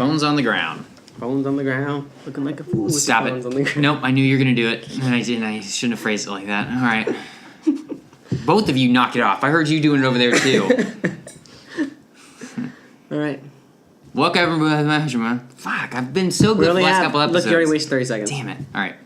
Bones on the ground. Bones on the ground, looking like a fool. Stop it. Nope, I knew you were going to do it. And I didn't. I shouldn't have phrased it like that. All right. Both of you knock it off. I heard you doing it over there, too. All right. Welcome, fuck, I've been so good for the last couple episodes. Look, you already wasted 30 seconds. Damn it. All right.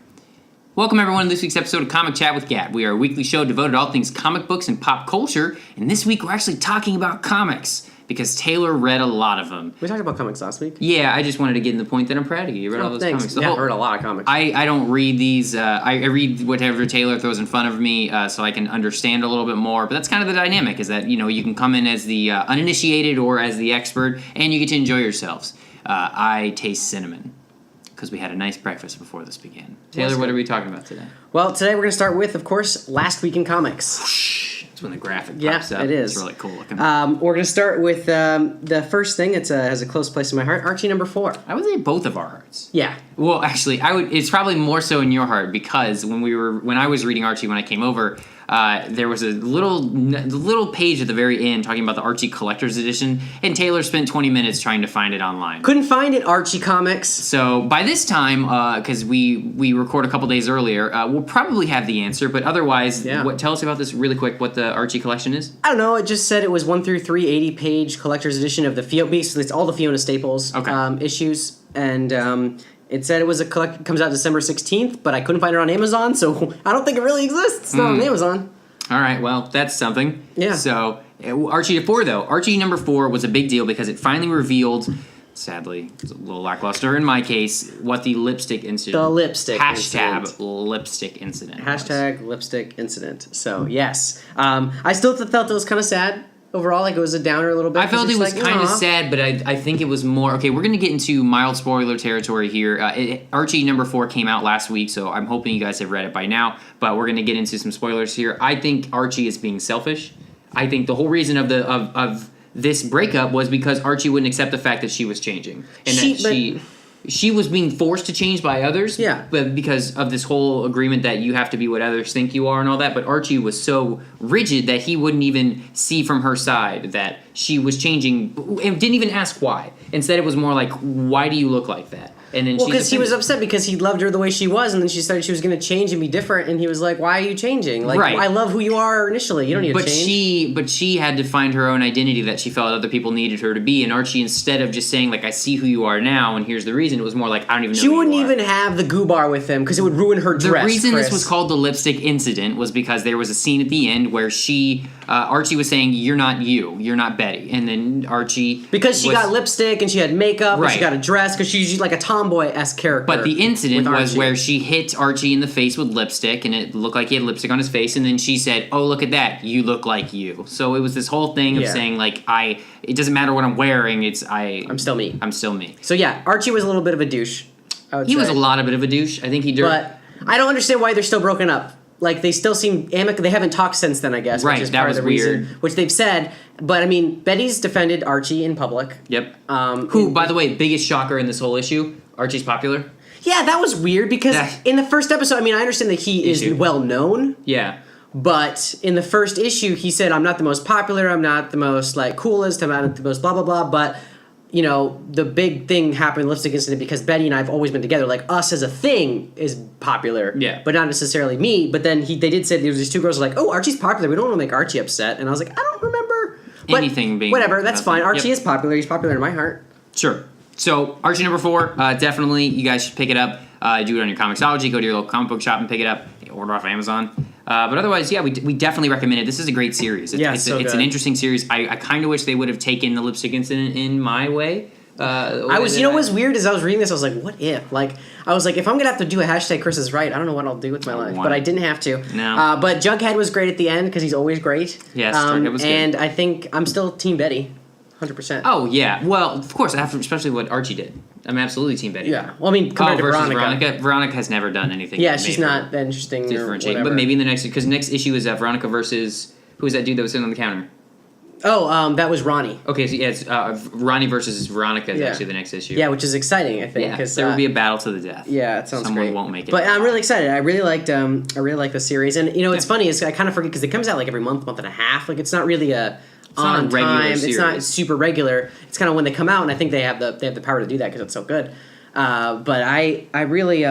Welcome, everyone, to this week's episode of Comic Chat with Gat. We are a weekly show devoted to all things comic books and pop culture, and this week we're actually talking about comics, because Taylor read a lot of them. We talked about comics last week. Yeah, I just wanted to get in the point that I'm proud of you. You read all those comics. Yeah, I read a lot of comics. I don't read these. I read whatever Taylor throws in front of me so I can understand a little bit more. But that's kind of the dynamic, is that, you can come in as the uninitiated or as the expert, and you get to enjoy yourselves. I taste cinnamon, because we had a nice breakfast before this began. Taylor, what are we talking about today? Well, today we're going to start with, of course, Last Week in Comics. That's when the graphic pops up. It is. It's really cool looking. We're going to start with the first thing. It has a close place in my heart. Archie number 4. I would say both of our hearts. Yeah. Well, actually, it's probably more so in your heart, because when I was reading Archie when I came over, there was a little page at the very end talking about the Archie Collector's Edition, and Taylor spent 20 minutes trying to find it online. Couldn't find it, Archie Comics. So by this time, because we record a couple days earlier, we'll probably have the answer, but otherwise, tell us about this really quick, what the Archie collection is. I don't know, it just said it was 1 through 3, 80-page Collector's Edition of the Fiona, basically it's all the Fiona Staples issues, and it said it was comes out December 16th, but I couldn't find it on Amazon, so I don't think it really exists. It's not on Amazon. All right, well, that's something. Yeah. So, Archie 4, though. Archie number 4 was a big deal because it finally revealed, sadly, it's a little lackluster in my case, what the lipstick incident. The lipstick Hashtag incident. lipstick incident. Hashtag lipstick incident. So, yes. I still felt it was kind of sad. Overall, like it was a downer a little bit. I felt it was kind of sad, but I think it was more... Okay, we're going to get into mild spoiler territory here. Archie number 4 came out last week, so I'm hoping you guys have read it by now, but we're going to get into some spoilers here. I think Archie is being selfish. I think the whole reason of this breakup was because Archie wouldn't accept the fact that she was changing. And she was being forced to change by others, but because of this whole agreement that you have to be what others think you are and all that. But Archie was so rigid that he wouldn't even see from her side that she was changing, and didn't even ask why. Instead, it was more like, "Why do you look like that?" And then because he was upset because he loved her the way she was, and then she said she was going to change and be different, and he was like, "Why are you changing? Like, I love who you are initially. You don't need to change." But she had to find her own identity that she felt other people needed her to be. And Archie, instead of just saying like, "I see who you are now, and here's the reason," it was more like, "I don't even know." She wouldn't even have the goo bar with him because it would ruin her dress. The reason this was called the lipstick incident was because there was a scene at the end where Archie was saying, "You're not you. You're not Betty," and then Archie because she got lipstick and she had makeup and she got a dress because she's usually like a tomboy-esque character. But the incident was where she hit Archie in the face with lipstick, and it looked like he had lipstick on his face, and then she said, "Oh, look at that, you look like you." So it was this whole thing of saying, like, it doesn't matter what I'm wearing, I'm still me. I'm still me. So yeah, Archie was a little bit of a douche, I would say. He was a lot of bit of a douche. I think he did. But I don't understand why they're still broken up. Like, they still seem amicable. They haven't talked since then, I guess. Right, which is that part was of the weird. Reason, which they've said. But, I mean, Betty's defended Archie in public. Yep. Who, by the way, biggest shocker in this whole issue, Archie's popular. Yeah, that was weird because in the first episode, I mean, I understand that he is well known. Yeah. But in the first issue, he said, "I'm not the most popular, I'm not the most, like, coolest, I'm not the most blah, blah, blah." But, you know, the big thing happened in Lipstick Incident because Betty and I have always been together. Like, us as a thing is popular. Yeah. But not necessarily me. But then they did say there was these two girls who were like, "Oh, Archie's popular. We don't want to make Archie upset." And I was like, I don't remember. But anything being... whatever, that's fine. Archie is popular. He's popular in my heart. Sure. So, Archie number 4, definitely, you guys should pick it up. Do it on your Comixology. Go to your local comic book shop and pick it up. Order off Amazon. But otherwise, yeah, we definitely recommend it. This is a great series. It's an interesting series. I kind of wish they would have taken the lipstick incident in my way. What was weird is I was reading this, I was like, what if? Like, I was like, if I'm going to have to do a hashtag Chris is right, I don't know what I'll do with my life. But I didn't have to. No. But Jughead was great at the end because he's always great. Yes, Jughead was good. And I think I'm still Team Betty. 100%. Oh, yeah. Well, of course, after especially what Archie did. I'm absolutely Team Betty. Yeah. Well, I mean, compared to Veronica. Veronica has never done anything. Yeah, she's not that interesting or whatever. But maybe in the next... Because next issue is Veronica versus... Who was that dude that was sitting on the counter? Oh, that was Ronnie. Okay, so yeah, it's Ronnie versus Veronica is actually the next issue. Yeah, which is exciting, I think. Yeah, there will be a battle to the death. Yeah, it sounds Someone great. won't make it. But I'm really excited. I really liked the series. And, you know, it's funny. I kind of forget because it comes out like every month and a half. Like, it's not really a not on a regular time. series. It's not super regular. It's kind of when they come out, and I think they have the power to do that because it's so good. But I really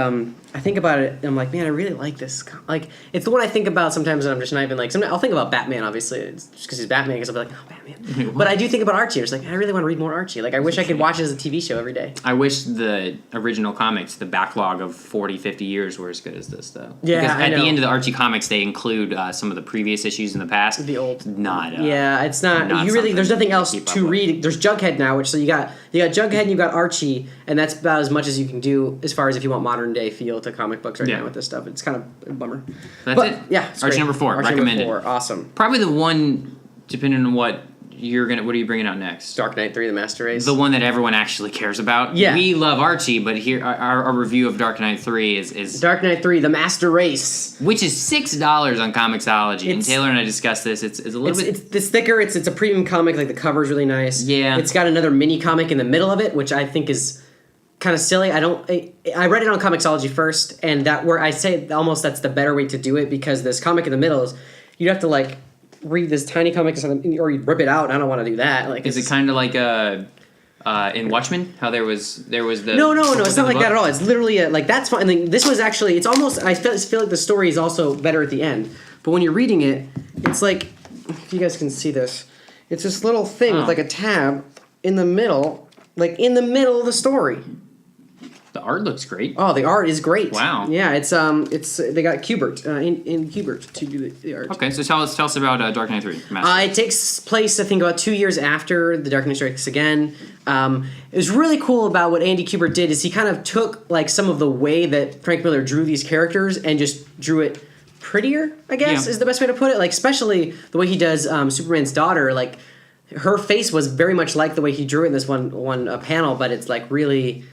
I think about it and I'm like, man, I really like this. Like, it's the one I think about sometimes, and I'm just not even like. Sometimes I'll think about Batman, obviously, it's just because he's Batman. Because I'll be like, oh, Batman. But I do think about Archie. It's like I really want to read more Archie. Like, I wish I could watch it as a TV show every day. I wish the original comics, the backlog of 40, 50 years, were as good as this, though. Yeah, because I at know. the end of the Archie comics, they include some of the previous issues in the past. The old, not. Yeah, it's not. not You really. There's nothing else keep up to with. read. There's Jughead now, which so you got Jughead and you got Archie, and that's about as much as you can do as far as if you want modern day feel to comic books right now with this stuff. It's kind of a bummer. That's but, it. Yeah, it's Archie great. number 4, Archie recommended. Number 4, awesome. Probably the one, depending on what you're gonna. What are you bringing out next? Dark Knight 3: The Master Race. The one that everyone actually cares about. Yeah. We love Archie, but here our review of Dark Knight 3 is Dark Knight 3: The Master Race, which is $6 on Comixology. And Taylor and I discussed this. It's a little bit. It's thicker. It's a premium comic. Like the cover's really nice. Yeah. It's got another mini comic in the middle of it, which I think is kind of silly. I read it on Comixology first, and I say almost that's the better way to do it because this comic in the middle is you'd have to like read this tiny comic or you'd rip it out. And I don't want to do that. Like, is it kind of like in Watchmen? How there was the No, it's not like that at all. It's literally like that's fine. I mean, this was actually it's almost I feel like the story is also better at the end. But when you're reading it, it's like if you guys can see this, it's this little thing with like a tab in the middle, like in the middle of the story. The art looks great. Oh, the art is great. Wow. Yeah, it's they got Kubert in Kubert to do the art. Okay, so tell us about Dark Knight 3. Master. It takes place, I think, about 2 years after The Dark Knight Strikes Again. It was really cool about what Andy Kubert did is he kind of took like some of the way that Frank Miller drew these characters and just drew it prettier, I guess, is the best way to put it. Like, especially the way he does Superman's daughter. Like, her face was very much like the way he drew it in this one panel, but it's like really...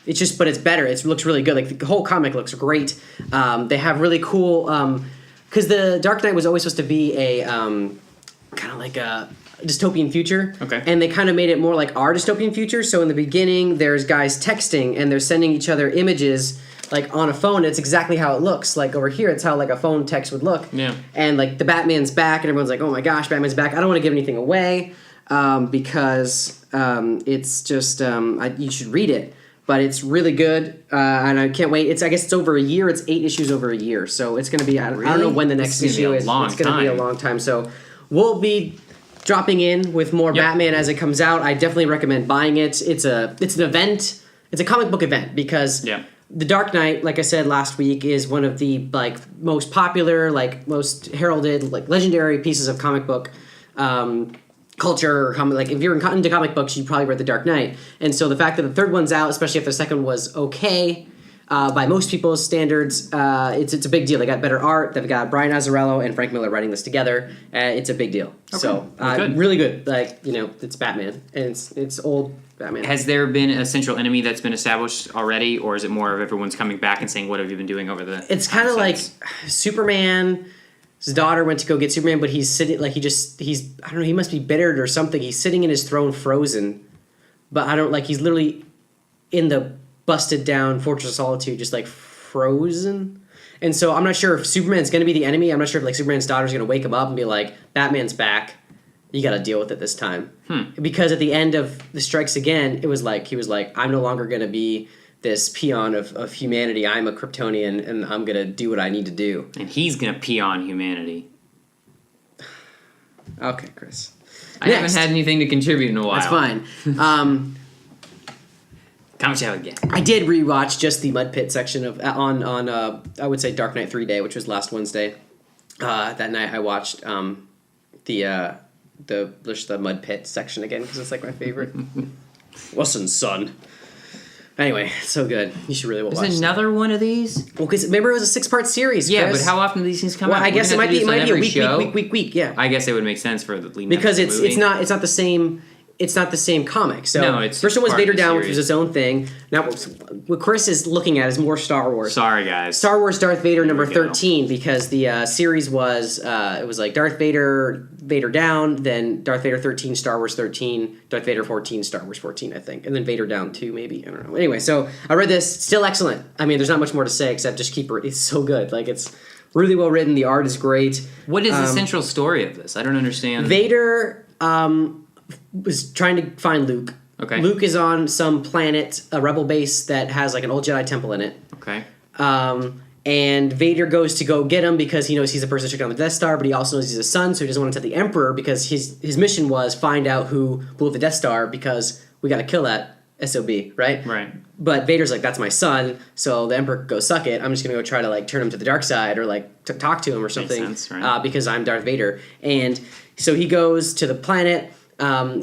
it's just, but it's better. It looks really good. Like the whole comic looks great. They have really cool, because the Dark Knight was always supposed to be a kind of like a dystopian future. Okay. And they kind of made it more like our dystopian future. So in the beginning, there's guys texting and they're sending each other images like on a phone. It's exactly how it looks. Like over here, it's how like a phone text would look. Yeah. And like the Batman's back, and everyone's like, "Oh my gosh, Batman's back!" I don't want to give anything away because it's just you should read it. But it's really good, and I can't wait. I guess it's over a year. It's 8 issues over a year, so it's going to be. I don't know when the next issue is. It's going to be a long time. So we'll be dropping in with more Batman as it comes out. I definitely recommend buying it. It's an event. It's a comic book event because The Dark Knight, like I said last week, is one of the like most popular, like most heralded, like legendary pieces of comic book. Culture, or like if you're into comic books, you probably read The Dark Knight, and so the fact that the third one's out, especially if the second was okay by most people's standards, it's a big deal. They got better art. They've got Brian Azzarello and Frank Miller writing this together. It's a big deal. Okay. So really good. Like it's Batman, and it's old Batman. Has there been a central enemy that's been established already, or is it more of everyone's coming back and saying, "What have you been doing over the?" It's kind of like Superman. His daughter went to go get Superman, but he's sitting like he's I don't know, he must be bittered or something. He's sitting in his throne frozen. But he's literally in the busted down Fortress of Solitude, just like frozen. And so I'm not sure if Superman's gonna be the enemy. I'm not sure if like Superman's daughter's gonna wake him up and be like, Batman's back. You gotta deal with it this time. Because at the end of The Strikes Again, it was like he was like, I'm no longer gonna be this peon of humanity. I'm a Kryptonian, and I'm gonna do what I need to do. And he's gonna pee on humanity. Okay, Chris. I haven't had anything to contribute in a while. That's fine. Comic Show again. I did rewatch just the Mud Pit section of on I would say Dark Knight 3 Day, which was last Wednesday. That night I watched the Mud Pit section again because it's like my favorite. Listen, son. Anyway, so good. You should really watch it. There's another one of these? Well, because remember it was a 6-part series, Yeah, Chris. but how often do these things come out? I guess it might be a week, yeah. I guess it would make sense for the lead Because it's not the same. It's not the same comic. So no, it's first one was part of Vader the Down, which series. was its own thing. Now what Chris is looking at is more Star Wars. Sorry, guys. Star Wars Darth Vader number we go. 13 because the series was it was like Darth Vader, Vader Down, then Darth Vader 13, Star Wars 13, Darth Vader 14, Star Wars 14, I think, and then Vader Down 2 maybe. I don't know. Anyway, so I read this. Still excellent. I mean, there's not much more to say except just keep it. It's so good. Like it's really well written. The art is great. What is the central story of this? I don't understand. Vader was trying to find Luke. Okay. Luke is on some planet, a rebel base that has like an old Jedi temple in it. Okay. And Vader goes to go get him because he knows he's the person who took down the Death Star, but he also knows he's a son, so he doesn't want to tell the Emperor because his mission was find out who blew up the Death Star because we got to kill that SOB, right? Right. But Vader's like, that's my son, so the Emperor goes, suck it. I'm just going to go try to like turn him to the dark side or like talk to him or something. Makes sense, right? Because I'm Darth Vader. And so he goes to the planet.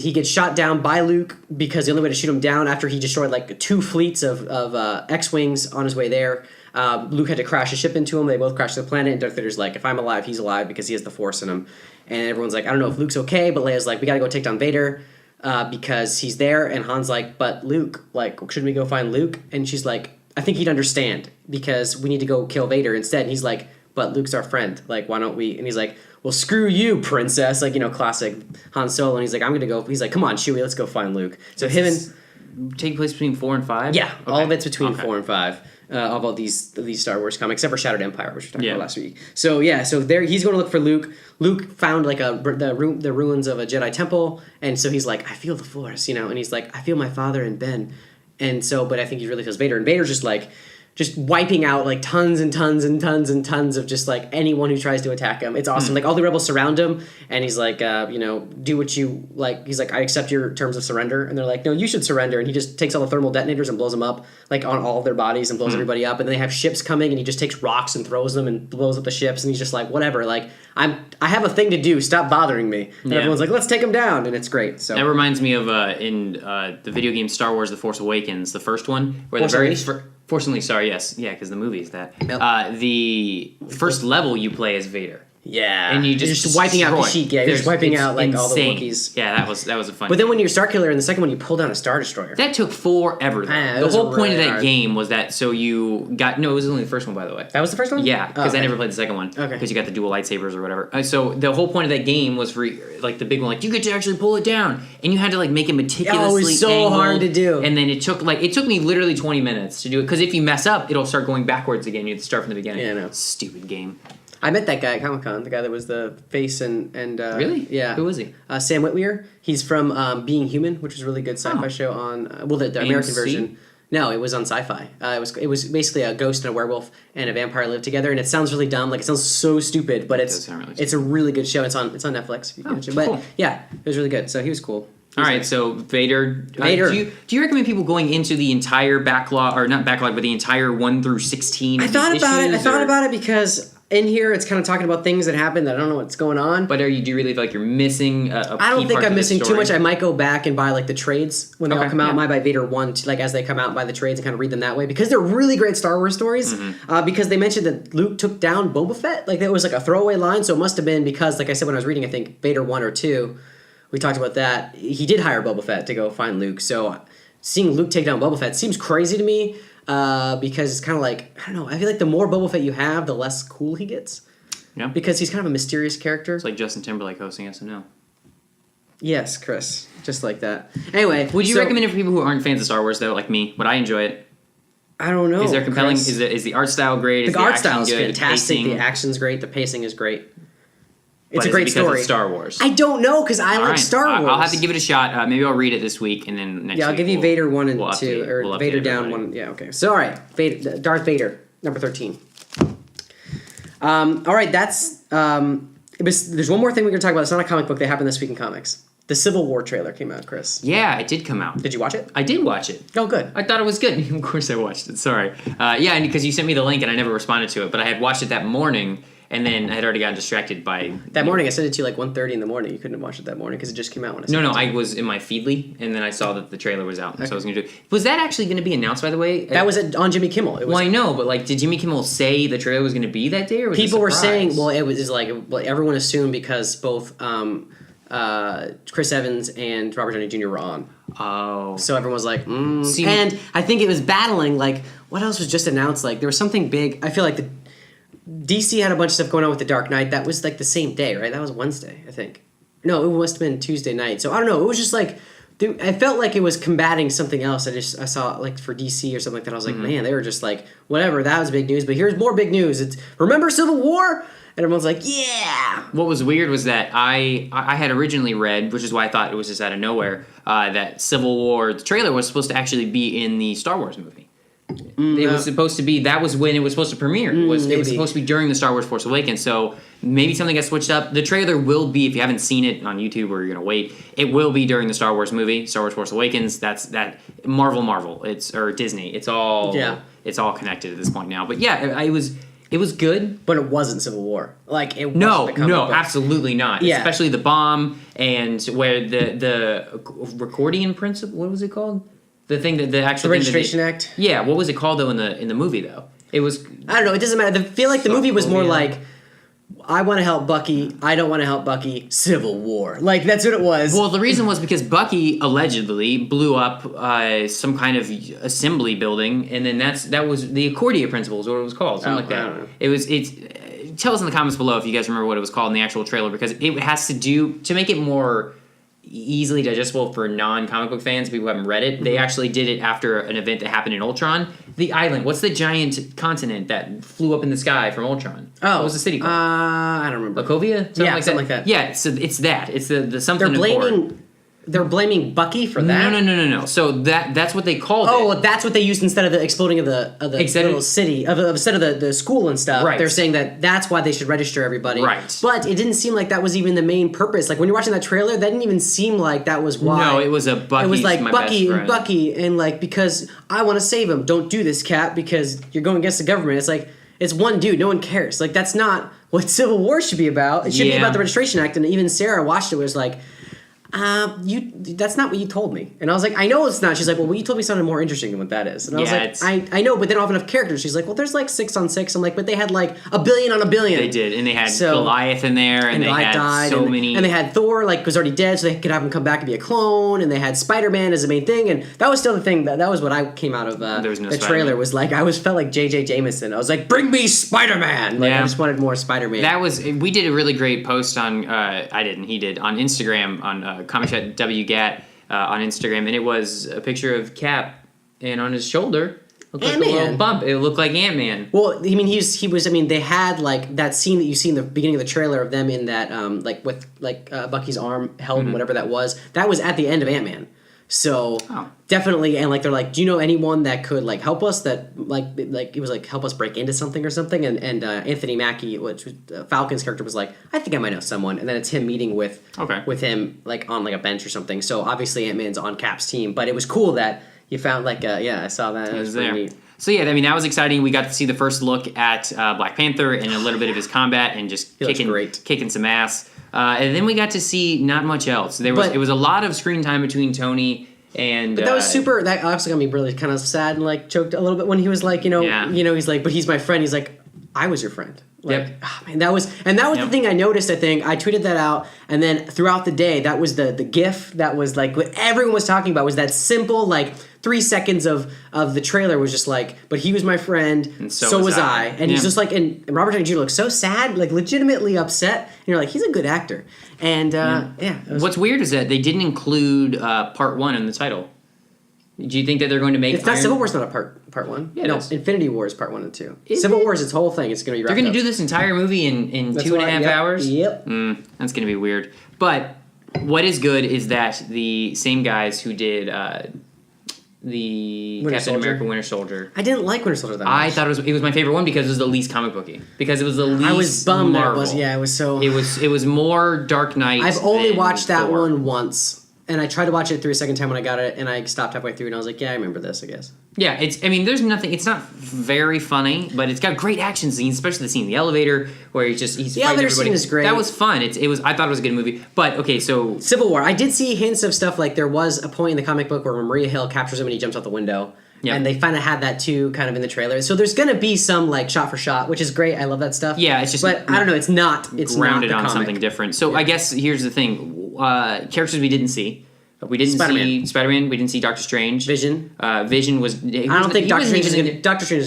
He gets shot down by Luke because the only way to shoot him down after he destroyed like 2 fleets of X-Wings on his way there. Luke had to crash a ship into him. They both crashed to the planet, and Darth Vader's like, if I'm alive, he's alive because he has the Force in him. And everyone's like, I don't know if Luke's okay, but Leia's like, we gotta go take down Vader because he's there. And Han's like, but Luke, like, shouldn't we go find Luke? And she's like, I think he'd understand because we need to go kill Vader instead. And he's like, but Luke's our friend. Like, why don't we? And he's like, well, screw you, princess. Like, classic Han Solo. And he's like, I'm gonna go. He's like, come on, Chewie, let's go find Luke. So him and take place between 4 and 5. Yeah, okay. All of it's between 4 and 5. All about these Star Wars comics, except for Shattered Empire, which we talked about last week. So so there he's going to look for Luke. Luke found like the ruins of a Jedi temple, and so he's like, I feel the Force, and he's like, I feel my father and Ben, and so, but I think he really feels Vader, and Vader's just wiping out like tons and tons and tons and tons of just like anyone who tries to attack him. It's awesome. Like all the rebels surround him, and he's like, do what you like. He's like, I accept your terms of surrender, and they're like, no, you should surrender. And he just takes all the thermal detonators and blows them up like on all of their bodies and blows everybody up. And then they have ships coming, and he just takes rocks and throws them and blows up the ships. And he's just like, whatever. Like I have a thing to do. Stop bothering me. And everyone's like, let's take him down, and it's great. So that reminds me of in the video game Star Wars: The Force Awakens, the first one, where Force Unleashed, sorry, yes. Yeah, because the movie is that. Yep. The first level you play as Vader. Yeah. And you're just wiping out Kashyyyk. Yeah, you're just wiping out like all the Wookiees. Yeah, that was a fun But then when you're Star Killer in the second one, you pull down a Star Destroyer. That took forever, though. The whole point of that game was that so you got... No, it was only the first one, by the way. That was the first one? Yeah, because I never played the second one. Okay. Because you got the dual lightsabers or whatever. So the whole point of that game was for, like, the big one, like, you get to actually pull it down. And you had to, like, make it meticulously it was so angled, hard to do. And then it took me literally 20 minutes to do it. Because if you mess up, it'll start going backwards again. You have to start from the beginning. Yeah, I know. Stupid game. I met that guy at Comic-Con, the guy that was the face and really? Yeah. Who was he? Sam Witwer. He's from Being Human, which is a really good sci-fi show on the American version. No, it was on Sci-Fi. It was basically a ghost and a werewolf and a vampire live together, and it sounds really dumb. Like it sounds so stupid, but it's a really good show. It's on Netflix. If you can watch it. But cool. Yeah, it was really good. So he was cool. All right, so Vader. Do you recommend people going into the entire backlog, or not backlog, but the entire 1 through 16? I thought about it because in here it's kind of talking about things that happened that I don't know what's going on. But do you really feel like you're missing a I don't think I'm missing too much. I might go back and buy like the trades when they all come out. I might buy Vader 1 like as they come out and buy the trades and kind of read them that way because they're really great Star Wars stories. Because they mentioned that Luke took down Boba Fett. Like that was like a throwaway line, so it must have been because, like I said when I was reading, I think Vader 1 or 2. We talked about that. He did hire Boba Fett to go find Luke. So seeing Luke take down Boba Fett seems crazy to me because it's kind of like, I don't know, I feel like the more Boba Fett you have, the less cool he gets. Yeah. Because he's kind of a mysterious character. It's like Justin Timberlake hosting SNL. Yes, Chris. Just like that. Anyway. Would you recommend it for people who aren't fans of Star Wars, though, like me? Would I enjoy it? I don't know. Is there compelling? Is the art style great? The art style is fantastic. The action's great. The pacing is great. It's a great story. It's Star Wars. I don't know because I like Star Wars. I'll have to give it a shot. Maybe I'll read it this week and then next week. Yeah, I'll give you Vader 1 and 2 or Vader down 1. Yeah, okay. So all right, Darth Vader number 13. All right, that's there's one more thing we're gonna talk about. It's not a comic book. They happened this week in comics. The Civil War trailer came out, Chris. Yeah, it did come out. Did you watch it? I did watch it. Oh, good. I thought it was good. Of course I watched it. Sorry. Yeah, because you sent me the link and I never responded to it. But I had watched it that morning, and then I had already gotten distracted by... That morning, I sent it to you like 1:30 in the morning. You couldn't have watched it that morning because it just came out when I sent it. No, I was in my Feedly, and then I saw that the trailer was out. Okay. So I was going to do it. Was that actually going to be announced, by the way? That was on Jimmy Kimmel. It was, well, I know, but like, did Jimmy Kimmel say the trailer was going to be that day? Or was people were saying, well, it was like, everyone assumed because both... Chris Evans and Robert Downey Jr. were on. Oh. So everyone was like, And I think it was battling, like, what else was just announced? Like, there was something big. I feel like the DC had a bunch of stuff going on with The Dark Knight. That was, like, the same day, right? That was Wednesday, I think. No, it must have been Tuesday night. So, I don't know. It was just, like, Dude, I felt like it was combating something else. I saw like for DC or something like that. I was like, man, they were just like, whatever. That was big news. But here's more big news. It's remember Civil War, and everyone's like, yeah. What was weird was that I had originally read, which is why I thought it was just out of nowhere, that Civil War the trailer was supposed to actually be in the Star Wars movie. It was supposed to be. That was when it was supposed to premiere. It was supposed to be during the Star Wars Force Awakens. So maybe something got switched up. The trailer will be, if you haven't seen it on YouTube or you're gonna wait, it will be during the Star Wars movie, Star Wars Force Awakens. That's that Marvel. It's or Disney. It's all connected at this point now. But yeah, it was good, but it wasn't Civil War. Like it. No, wasn't the absolutely not. Yeah. Especially the bomb and where the Recordian principle. What was it called? The thing that the actual Registration Act. Yeah, what was it called though in the movie though? It was I don't know. It doesn't matter. I feel like the movie was more like, I want to help Bucky. I don't want to help Bucky. Civil War. Like that's what it was. Well, the reason was because Bucky allegedly blew up some kind of assembly building, and then that was the Accordia principle is what it was called, something like that. I don't know. It's tell us in the comments below if you guys remember what it was called in the actual trailer because it has to make it more easily digestible for non-comic book fans, people who haven't read it. They actually did it after an event that happened in Ultron. The island, what's the giant continent that flew up in the sky from Ultron? Oh, what was the city called? I don't remember. Sokovia? Something like that. Yeah, so it's that. It's the something. They're blaming Bucky for that. No. So that's what they called it. Oh, that's what they used instead of the exploding of the little city instead of the school and stuff. Right. They're saying that's why they should register everybody. Right. But it didn't seem like that was even the main purpose. Like when you're watching that trailer, that didn't even seem like that was why. No, it was a Bucky. It was like my Bucky best and Bucky and like because I want to save him. Don't do this, Cap, because you're going against the government. It's like it's one dude. No one cares. Like that's not what Civil War should be about. It should be about the Registration Act. And even Sarah watched it was like, that's not what you told me. And I was like, I know it's not. She's like, well, what you told me sounded more interesting than what that is. And I was like, I know, but they don't have enough characters. She's like, well, there's like 6 on 6. I'm like, but they had like a billion on a billion. They did, and they had Goliath in there, and they had many. And they had Thor, like, was already dead, so they could have him come back and be a clone. And they had Spider-Man as the main thing, and that was still the thing. That was what I came out of the trailer. Was like, felt like J.J. Jameson. I was like, bring me Spider-Man. Like, I just wanted more Spider-Man. We did a really great post on. He did on Instagram on Comic Chat WGAT on Instagram, and it was a picture of Cap, and on his shoulder looked like a little bump. It looked like Ant-Man. Well, I mean, he was. I mean, they had like that scene that you see in the beginning of the trailer of them in that like with like Bucky's arm held, whatever that was. That was at the end of Ant-Man. So definitely, and like they're like, do you know anyone that could like help us? That like it was like help us break into something or something. And Anthony Mackie, which was Falcon's character, was like, I think I might know someone. And then it's him meeting with him like on like a bench or something. So obviously Ant-Man's on Cap's team, but it was cool that you found like I saw that. It was there. Neat. So yeah, I mean that was exciting. We got to see the first look at Black Panther and a little bit of his combat and just kicking some ass. And then we got to see not much else. It was a lot of screen time between Tony and. But that was super. That also got me really kind of sad and like choked a little bit when he was like, he's like, but he's my friend. He's like, I was your friend. Like, man, that was the thing I noticed. I think I tweeted that out, and then throughout the day, that was the GIF that was like what everyone was talking about was that simple like 3 seconds of the trailer was just like, but he was my friend, and so was I, and he's just like, and Robert Downey Jr. looks so sad, like legitimately upset, and you're like, he's a good actor, and what's weird is that they didn't include part 1 in the title. Do you think that they're going to make? It's not Civil War's not a part 1. Yeah, no, Infinity War is part 1 and 2. Civil War is its whole thing. It's going to be. They're going to do this entire movie in 2.5 hours. Yep. That's going to be weird. But what is good is that the same guys who did the Captain America Winter Soldier. I didn't like Winter Soldier that much. I thought it was my favorite one because it was the least comic booky. Because it was the least. I was bummed Marvel. That it was. Yeah, it was so. It was more Dark Knight. I've only watched that one once. And I tried to watch it through a second time when I got it, and I stopped halfway through, and I was like, yeah, I remember this, I guess. Yeah, there's nothing, it's not very funny, but it's got great action scenes, especially the scene in the elevator, where he's fighting everybody. The elevator scene is great. That was fun. I thought it was a good movie. But, okay, so... Civil War. I did see hints of stuff, like there was a point in the comic book where Maria Hill captures him and he jumps out the window. Yep. And they kind of had that, too, kind of in the trailer. So there's going to be some, like, shot for shot, which is great. I love that stuff. Yeah, it's just... But, I don't know, it's grounded not on something different. So, I guess, here's the thing. Characters we didn't see. We didn't see Spider-Man. We didn't see Doctor Strange. Vision. Vision was... I don't think Doctor Strange is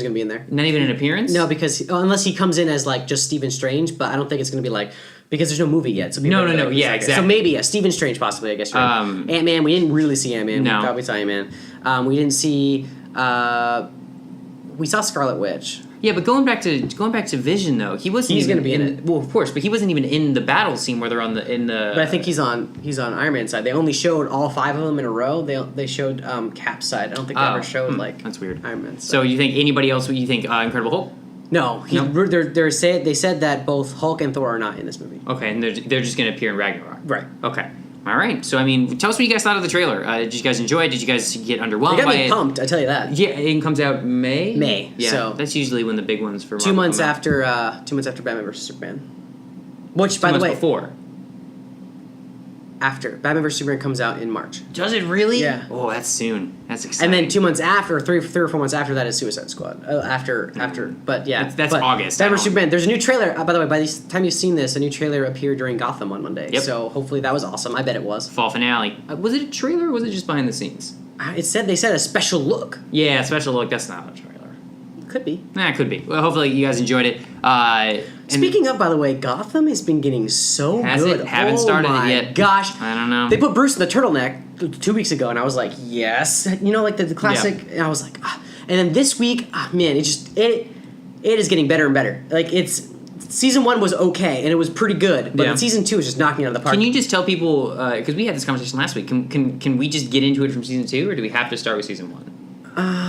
going to be in there. Not even an appearance? No, because unless he comes in as like just Stephen Strange, but I don't think it's going to be like because there's no movie yet. So No. Yeah, exactly. So maybe Stephen Strange possibly. I guess. Right? Ant-Man. We didn't really see Ant-Man. No. We thought we saw Ant-Man. We didn't see. We saw Scarlet Witch. Yeah, but going back to Vision though, he wasn't. He's even going to be in it. Well, of course, but he wasn't even in the battle scene where they're in the. But I think he's on Iron Man's side. They only showed all 5 of them in a row. They showed Cap's side. I don't think they ever showed that's weird. Iron Man's side. So you think anybody else? You think Incredible Hulk? No, they said that both Hulk and Thor are not in this movie. Okay, and they're just going to appear in Ragnarok. Right. Okay. All right. So I mean, tell us what you guys thought of the trailer. Did you guys enjoy it? Did you guys get underwhelmed You got by me it? pumped. I tell you that. Yeah, it comes out May. May. Yeah, So that's usually when the big ones for Marvel 2 months come out. after 2 months after Batman vs Superman. Which, 2 by the months way, before. after Batman vs Superman comes out in March. Does it really? Yeah. Oh, that's soon. That's exciting. And then 2 months after, three or 4 months after that is Suicide Squad. But yeah, That's August. Batman vs Superman. There's a new trailer. By the way, by the time you've seen this, a new trailer appeared during Gotham on Monday. Yep. So hopefully that was awesome. I bet it was. Fall finale. Was it a trailer or was it just behind the scenes? They said a special look. Yeah, special look. That's not a trailer. Could be. Nah, it could be. Well, hopefully you guys enjoyed it. And Speaking of, by the way, Gotham has been getting so Has good. it? Haven't started it yet. Gosh, I don't know. They put Bruce in the turtleneck 2 weeks ago, and I was like, yes, like the classic. Yeah. And I was like, ah. And then this week, man, it is getting better and better. Like season 1 was okay, and it was pretty good, but season 2 is just knocking it out of the park. Can you just tell people, because we had this conversation last week, can we just get into it from season 2, or do we have to start with season 1?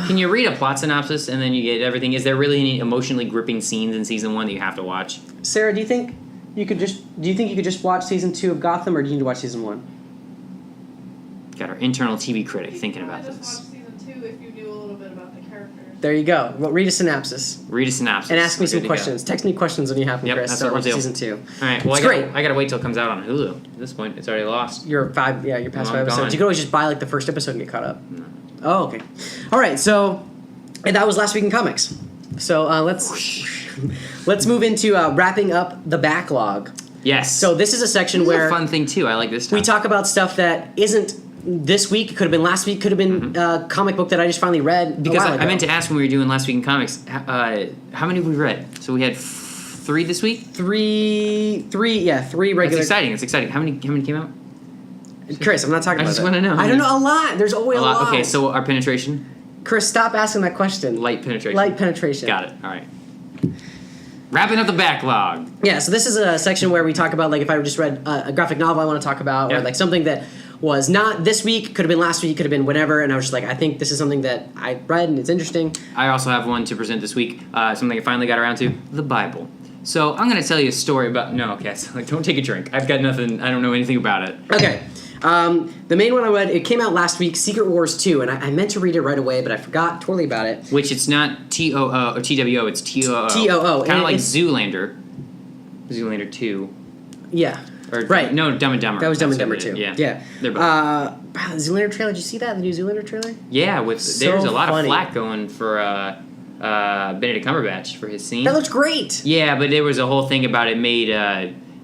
Can you read a plot synopsis and then you get everything? Is there really any emotionally gripping scenes in season 1 that you have to watch? Sarah, do you think you could just watch season 2 of Gotham, or do you need to watch season 1? Got our internal TV critic thinking about just this. watch season 2 if you knew a little bit about the characters. There you go. Well, read a synopsis. Read a synopsis. And ask me We're some good to go. questions. Text me questions when you have them, Yep, Chris. that's Start what we'll watching do. season 2. All right. Well, It's great. I gotta wait till it comes out on Hulu. At this point, it's already lost. You're past I'm 5 gone. episodes. You could always just buy like the first episode and get caught up. Oh, okay. All right. So, and that was last week in comics. So let's move into wrapping up the backlog. Yes. So this is a section This is where a fun thing too. I like this. we talk about stuff that isn't this week. Could have been last week. Could have been a comic book that I just finally read. Because a while I meant ago. to ask when we were doing last week in comics, how many have we read? So we had 3 this week. three regular. It's exciting. It's exciting. How many came out? Chris, I'm not talking I about just that. wanna know. I don't know. A lot. There's always a lot. Okay, so our penetration. Chris, stop asking that question. Light penetration. Light penetration. Got it. All right. Wrapping up the backlog. Yeah, so this is a section where we talk about, like, if I just read a graphic novel I want to talk about, or like something that was not this week, could have been last week, could have been whenever, and I was just like, I think this is something that I read and it's interesting. I also have one to present this week, something I finally got around to, the Bible. So I'm going to tell you a story about... No, okay, so, like, don't take a drink. I've got nothing... I don't know anything about it. Okay. The main one I read, it came out last week, Secret Wars 2, and I meant to read it right away, but I forgot totally about it. Which it's not T-O-O or T-W-O, it's T-O-O. T-O-O. Kind of like it's- Zoolander. Zoolander 2. Yeah. Or, right. No, Dumb and Dumber. That was Dumb and That's Dumber what it 2. is. Yeah. They're both. Wow, the Zoolander trailer, did you see that? The new Zoolander trailer? Yeah, So there's a lot funny. of flack going for Benedict Cumberbatch for his scene. That looks great! Yeah, but there was a whole thing about it made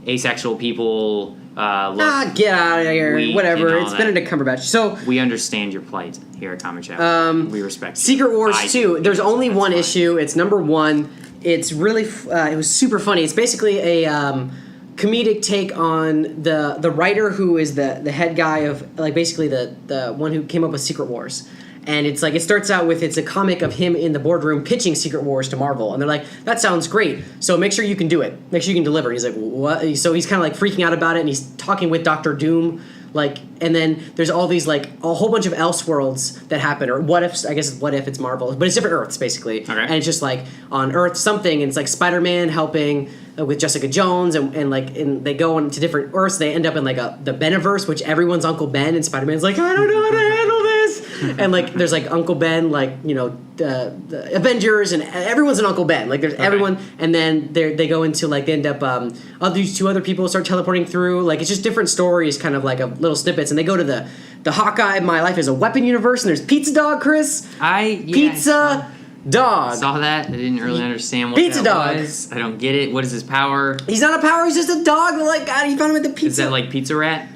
asexual people look... Get out of here. weak Whatever. and all It's that. Benedict Cumberbatch. So, We understand your plight here at Comic Chapter. We respect you. Secret Wars I 2. do. There's only That's one fine. issue. It's number 1. It's really... it was super funny. It's basically a... comedic take on the writer who is the head guy of, like, basically the one who came up with Secret Wars. And it's like, it starts out with, it's a comic of him in the boardroom pitching Secret Wars to Marvel. And they're like, that sounds great. So make sure you can do it. Make sure you can deliver. He's like, what? So he's kind of like freaking out about it, and he's talking with Dr. Doom. Like, and then there's all these, like, a whole bunch of Elseworlds that happen, or what if, I guess what if it's Marvel, but it's different Earths, basically. Okay. And it's just like, on Earth something, and it's like Spider-Man helping with Jessica Jones, and they go into different Earths. They end up in, like, the Beniverse, which everyone's Uncle Ben, and Spider-Man's like, I don't know how to handle this. And, like, there's, like, Uncle Ben, like, you know, the Avengers, and everyone's an Uncle Ben. Like, there's everyone, and then they go into, like, they end up, these 2 other people start teleporting through. Like, it's just different stories, kind of like a little snippets, and they go to the Hawkeye My Life as a Weapon universe, and there's Pizza Dog, Chris. Pizza Dog. Saw that. I didn't really understand what Pizza that Dog. was. I don't get it. What is his power? He's not a power, he's just a dog that, like, God, he found him at the pizza. Is that like Pizza Rat?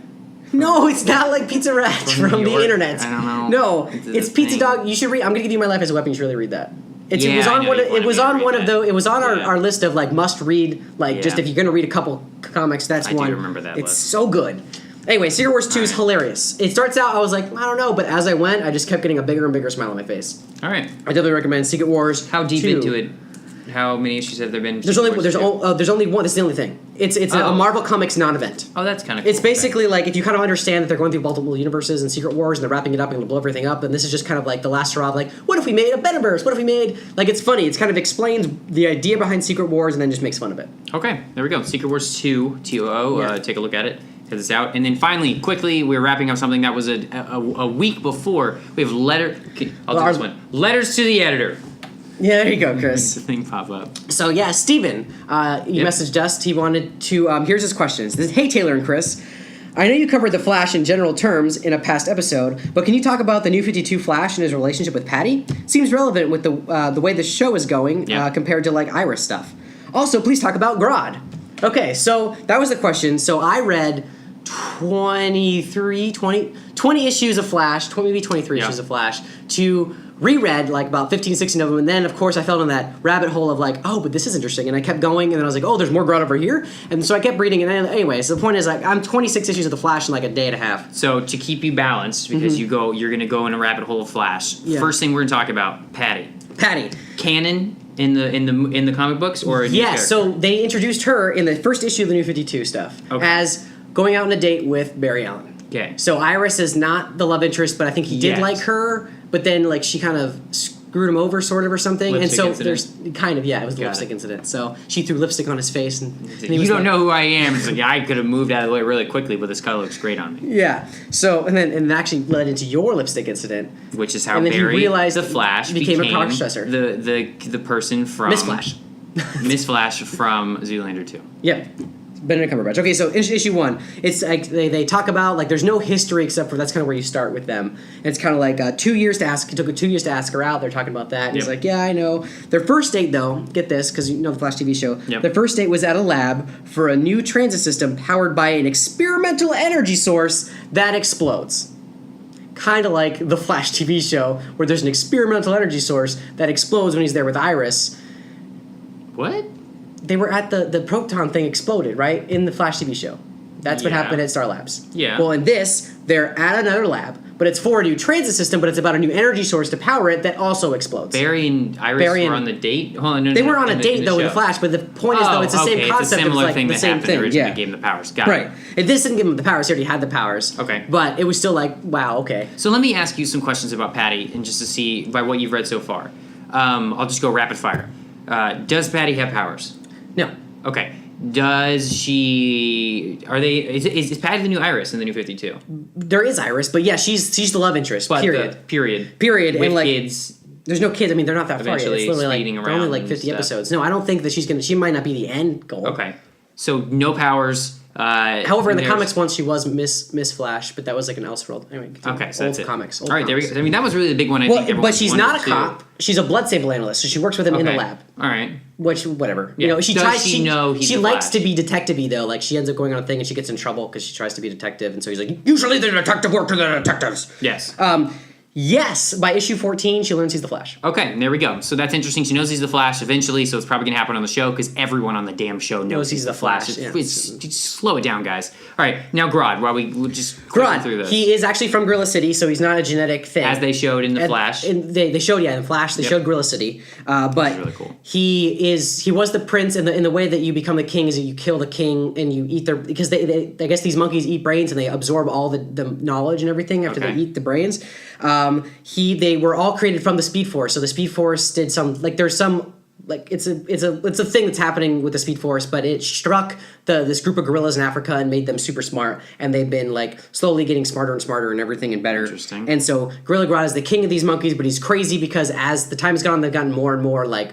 No, it's not like Pizza Rat From from New the York? internet. I don't know. No, It's a it's Pizza thing. Dog. You should read. I'm gonna give you My Life as a Weapon. You should really read that. It was on one. It was on one of the. It was on Yeah. our list of like must read. Like just Yeah. if you're gonna read a couple comics, that's I one. do remember that It's list. so good. Anyway, Secret Wars 2 is hilarious. It starts out, I was like, I don't know, but as I went, I just kept getting a bigger and bigger smile on my face. All right. I definitely recommend Secret Wars. How deep 2. into it? How many issues have there been? There's only one. That's the only thing. It's a Marvel Comics non-event. Oh, that's kind of cool. It's basically like if you kind of understand that they're going through multiple universes and Secret Wars and they're wrapping it up and going to blow everything up, and this is just kind of like the last hurrah of like, what if we made a Betterverse? What if we made like it's funny. It's kind of explains the idea behind Secret Wars and then just makes fun of it. Okay, there we go. Secret Wars 2, TOO. Yeah. Take a look at it. Check this out. And then finally, quickly, we're wrapping up something that was a week before. We have okay, I'll do this one. Letters to the editor. Yeah, there you go, Chris. The thing pop up. So yeah, Steven, he messaged us. He wanted to. Here's his questions. This is, hey Taylor and Chris, I know you covered the Flash in general terms in a past episode, but can you talk about the New 52 Flash and his relationship with Patty? Seems relevant with the way the show is going compared to like Iris stuff. Also, please talk about Grodd. Okay, so that was the question. So I read 20 issues of Flash, maybe 23 issues of Flash to reread like about 15, 16 of them, and then of course I fell in that rabbit hole of like, oh, but this is interesting, and I kept going, and then I was like, oh, there's more Grodd over here, and so I kept reading, and then anyway, so the point is like I'm 26 issues of the Flash in like a day and a half. So to keep you balanced, because you're going to go in a rabbit hole of Flash. Yeah. First thing we're going to talk about, Patty. Canon in the comic books or a new character? So they introduced her in the first issue of the New 52 stuff as going out on a date with Barry Allen. Okay. So Iris is not the love interest, but I think he did like her, but then like she kind of screwed him over sort of or something. Lipstick and so incident. there's kind of, it was the lipstick incident. So she threw lipstick on his face and he You was don't like, know who I am. It's like, I could have moved out of the way really quickly, but this color looks great on me. Yeah. So and it actually led into your lipstick incident. Which is how And then he Barry realized the Flash became a product stressor. The person from Miss Flash. Miss Flash from Zoolander 2. Yep. Benedict Cumberbatch. Okay, so issue 1, it's like they talk about like there's no history except for that's kind of where you start with them. And it's kind of like 2 years to ask. It took 2 years to ask her out. They're talking about that. And he's like, yeah, I know. Their first date though, get this because you know the Flash TV show. Yep. Their first date was at a lab for a new transit system powered by an experimental energy source that explodes. Kind of like the Flash TV show where there's an experimental energy source that explodes when he's there with Iris. What? They were at the proton thing exploded, right? In the Flash TV show. That's what happened at Star Labs. Yeah. Well, in this, they're at another lab, but it's for a new transit system, but it's about a new energy source to power it that also explodes. Barry and Iris were on the date? Hold on, they weren't on a date, though, in the Flash, but the point is, though, it's the same concept. It's a similar like thing the that same happened thing. originally gave him the powers. Got right. it. If this didn't give him the powers, he already had the powers. Okay. But it was still like, wow, okay. So let me ask you some questions about Patty, and just to see by what you've read so far. I'll just go rapid fire. Does Patty have powers? No. Okay. Does she? Are they? Is Patty the new Iris in the New 52? There is Iris, but yeah, she's the love interest. But Period. Period. And With like kids. There's no kids. I mean, they're not that far yet. It's Eventually literally like speeding they're only around like and 50 stuff. episodes. No, I don't think that she's gonna. She might not be the end goal. Okay. So no powers. However, in the comics once she was Miss Flash, but that was like an Elseworld. Anyway, okay, so that's it. Comics. All right, there we go. I mean, that was really the big one. I think everyone but she's not a wanted cop. She's a blood sample analyst, so she works with him in the lab. All right. Which whatever. Yeah. You know, she Does tries. she know he's she the likes Flash? to be detective-y though. Like she ends up going on a thing and she gets in trouble because she tries to be a detective, and so he's like, usually the detective work to the detectives. Yes. Yes, by issue 14, she learns he's the Flash. Okay, there we go. So that's interesting. She knows he's the Flash eventually, so it's probably going to happen on the show because everyone on the damn show knows he's the Flash. Yeah. Just slow it down, guys. All right, now Grodd, while we'll just quickly through Grodd, this. he is actually from Gorilla City, so he's not a genetic thing. As they showed in the Flash. They showed, in the Flash, they showed Gorilla City. But really cool. he was the prince in the way that you become the king is that you kill the king and you eat their, because they I guess these monkeys eat brains and they absorb all the knowledge and everything after they eat the brains. They were all created from the Speed Force. So the Speed Force did some, like there's some, like it's a thing that's happening with the Speed Force, but it struck this group of gorillas in Africa and made them super smart, and they've been like slowly getting smarter and smarter and everything and better. Interesting. And so Gorilla Grodd is the king of these monkeys, but he's crazy because as the time has gone, they've gotten more and more like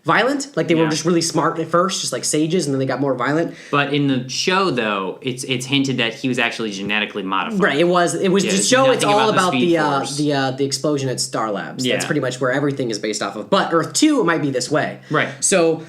violent. Like they were just really smart at first, just like sages, and then they got more violent. But in the show, though, it's hinted that he was actually genetically modified. Right. It was the show. It's all about the the explosion at Star Labs. Yeah. That's pretty much where everything is based off of. But Earth 2, it might be this way. Right. So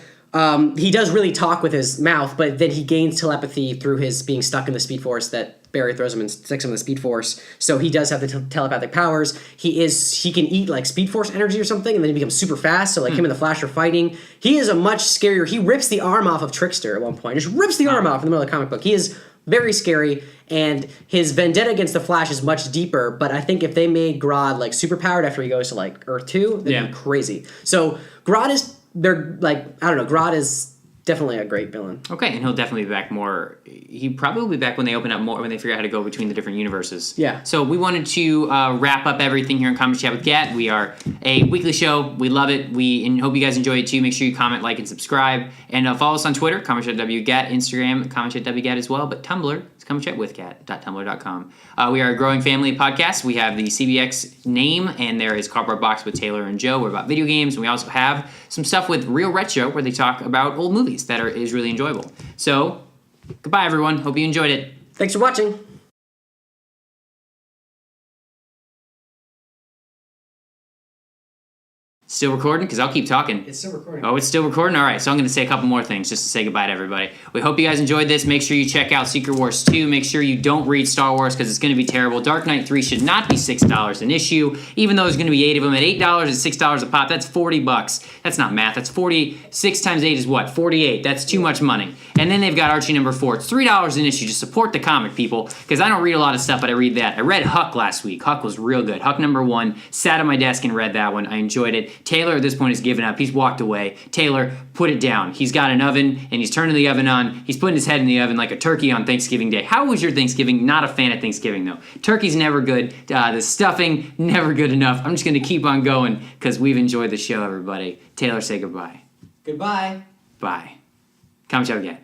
he does really talk with his mouth, but then he gains telepathy through his being stuck in the Speed Force that Barry throws him and sticks him in the Speed Force. So he does have the telepathic powers. He can eat like Speed Force energy or something, and then he becomes super fast. So like him and the Flash are fighting. He is a much scarier. He rips the arm off of Trickster at one point. Just rips the arm off in the middle of the comic book. He is very scary, and his vendetta against the Flash is much deeper. But I think if they made Grodd like super powered after he goes to like Earth 2, that'd be crazy. So Grodd is Grodd is definitely a great villain. Okay, and he'll definitely be back more. He probably will be back when they open up more, when they figure out how to go between the different universes. Yeah. So we wanted to wrap up everything here in Comic Chat with Gat. We are a weekly show. We love it. We hope you guys enjoy it too. Make sure you comment, like, and subscribe. And follow us on Twitter, ComicChatWGat, Instagram, ComicChatWGat as well. But Tumblr, it's ComicChatWithGat.tumblr.com. We are a growing family of podcasts. We have the CBX name, and there is Cardboard Box with Taylor and Joe. We're about video games, and we also have some stuff with Real Retro where they talk about old movies that is really enjoyable. So, goodbye everyone. Hope you enjoyed it. Thanks for watching. Still recording? Because I'll keep talking. It's still recording. Oh, it's still recording? All right, so I'm going to say a couple more things just to say goodbye to everybody. We hope you guys enjoyed this. Make sure you check out Secret Wars 2. Make sure you don't read Star Wars because it's going to be terrible. Dark Knight 3 should not be $6 an issue, even though there's going to be 8 of them. At $8 is $6 a pop. That's $40. That's not math. That's 40. 6 times 8 is what? 48. That's too much money. And then they've got Archie number 4. It's $3 an issue. Just support the comic, people, because I don't read a lot of stuff, but I read that. I read Huck last week. Huck was real good. Huck number 1. Sat at my desk and read that one. I enjoyed it. Taylor at this point is given up. He's walked away. Taylor, put it down. He's got an oven, and he's turning the oven on. He's putting his head in the oven like a turkey on Thanksgiving Day. How was your Thanksgiving? Not a fan of Thanksgiving, though. Turkey's never good. The stuffing, never good enough. I'm just going to keep on going because we've enjoyed the show, everybody. Taylor, say goodbye. Goodbye. Bye. Come show again.